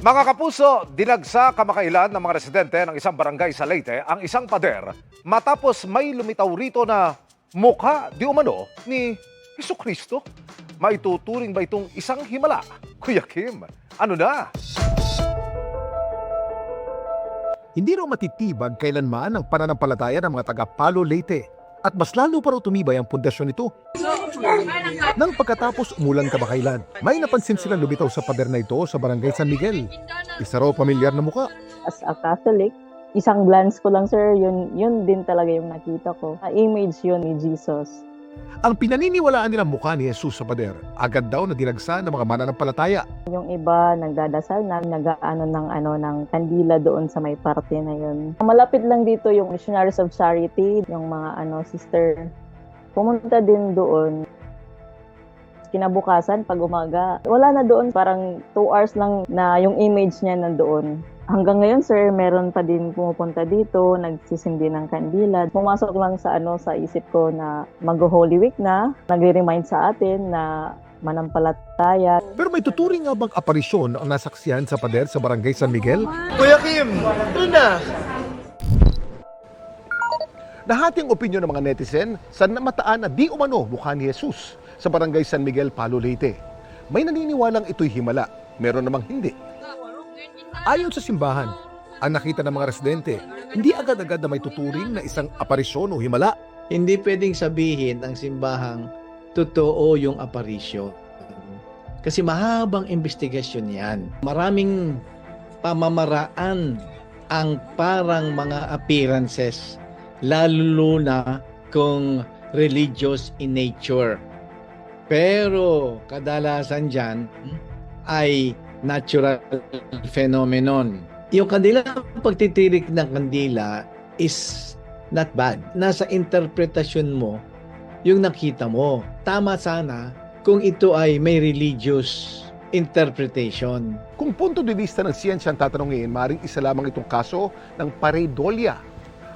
Mga kapuso, dinagsa kamakailan ng mga residente ng isang barangay sa Leyte ang isang pader matapos may lumitaw rito na mukha di umano ni Jesucristo. Maituturing ba itong isang himala? Kuya Kim, ano na? Hindi raw matitibag kailanman ang pananampalataya ng mga taga-Palo Leyte at mas lalo pa raw tumibay ang pundasyon nito. Nang pagkatapos umulan kamakailan, may napansin silang lumitaw sa pader na ito sa barangay San Miguel. Isa raw pamilyar na muka. As a Catholic, isang glance ko lang, sir, yun din talaga yung nakita ko. Image yun ni Jesus. Ang pinaniniwalaan nilang mukha ni Jesus sa pader, agad daw na dinagsa ng mga mananampalataya. Yung iba, nagdadasal na, ng kandila doon sa may parte na yun. Malapit lang dito yung Missionaries of Charity, yung mga sister. Pumunta din doon. Kinabukasan, pag umaga, wala na doon, parang 2 hours lang na yung image niya nandoon. Hanggang ngayon, sir, meron pa din pumupunta dito, nagsisindi ng kandila. Pumasok lang sa isip ko na mag-Holy Week na, nagre-remind sa atin na manampalataya. Pero may tuturing nga bang aparisyon ang nasaksihan sa pader sa barangay San Miguel? Kuya Kim, ano na? Nahating opinyon ng mga netizen sa namataan na di umano mukha ni Jesus sa barangay San Miguel, Palo Leyte. May naniniwalang ito'y himala, meron namang hindi. Ayon sa simbahan, ang nakita ng mga residente, hindi agad-agad na may tuturing na isang aparisyon o himala. Hindi pwedeng sabihin ng simbahang totoo yung aparisyon. Kasi mahabang investigasyon yan. Maraming pamamaraan ang parang mga appearances, lalo na kung religious in nature. Pero kadalasan dyan ay natural phenomenon. Yung kanilang pagtitirik ng kandila is not bad. Nasa interpretasyon mo yung nakita mo. Tama sana kung ito ay may religious interpretation. Kung punto de vista ng siyensya ang tatanungin, maaaring isa lamang itong kaso ng pareidolia.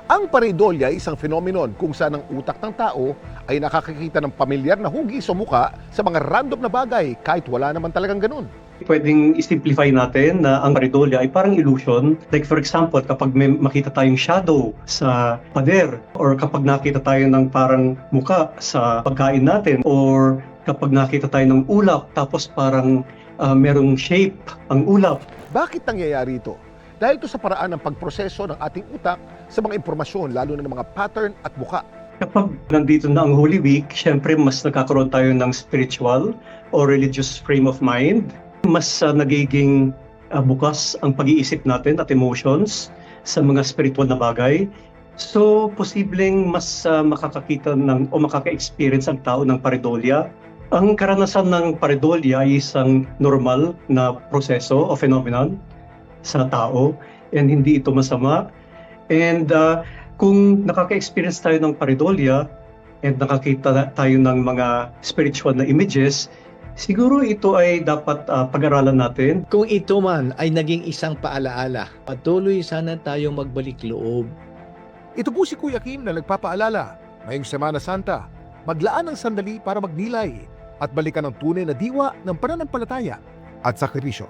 Ang pareidolia ay isang phenomenon kung saan ang utak ng tao ay nakakakita ng pamilyar na hugis o muka sa mga random na bagay kahit wala naman talagang ganun. Pwedeng i-simplify natin na ang pareidolia ay parang illusion. Like for example, kapag may makita tayong shadow sa pader or kapag nakita tayo ng parang muka sa pagkain natin or kapag nakita tayo ng ulap tapos parang merong shape ang ulap. Bakit nangyayari ito? Dahil ito sa paraan ng pagproseso ng ating utak sa mga impormasyon, lalo na ng mga pattern at muka. Kapag nandito na ang Holy Week, syempre mas nagkakaroon tayo ng spiritual or religious frame of mind. Mas nagiging bukas ang pag-iisip natin at emotions sa mga spiritual na bagay. So, posibleng mas makakakita o makaka-experience ang tao ng pareidolia. Ang karanasan ng pareidolia ay isang normal na proseso o phenomenon sa tao and hindi ito masama. And kung nakaka-experience tayo ng pareidolia and nakakita tayo ng mga spiritual na images, siguro ito ay dapat pag-aralan natin. Kung ito man ay naging isang paalaala, patuloy sana tayong magbalik loob. Ito po si Kuya Kim na nagpapaalala, ngayong Semana Santa, maglaan ng sandali para magnilay at balikan ang tunay na diwa ng pananampalataya at sakripisyo.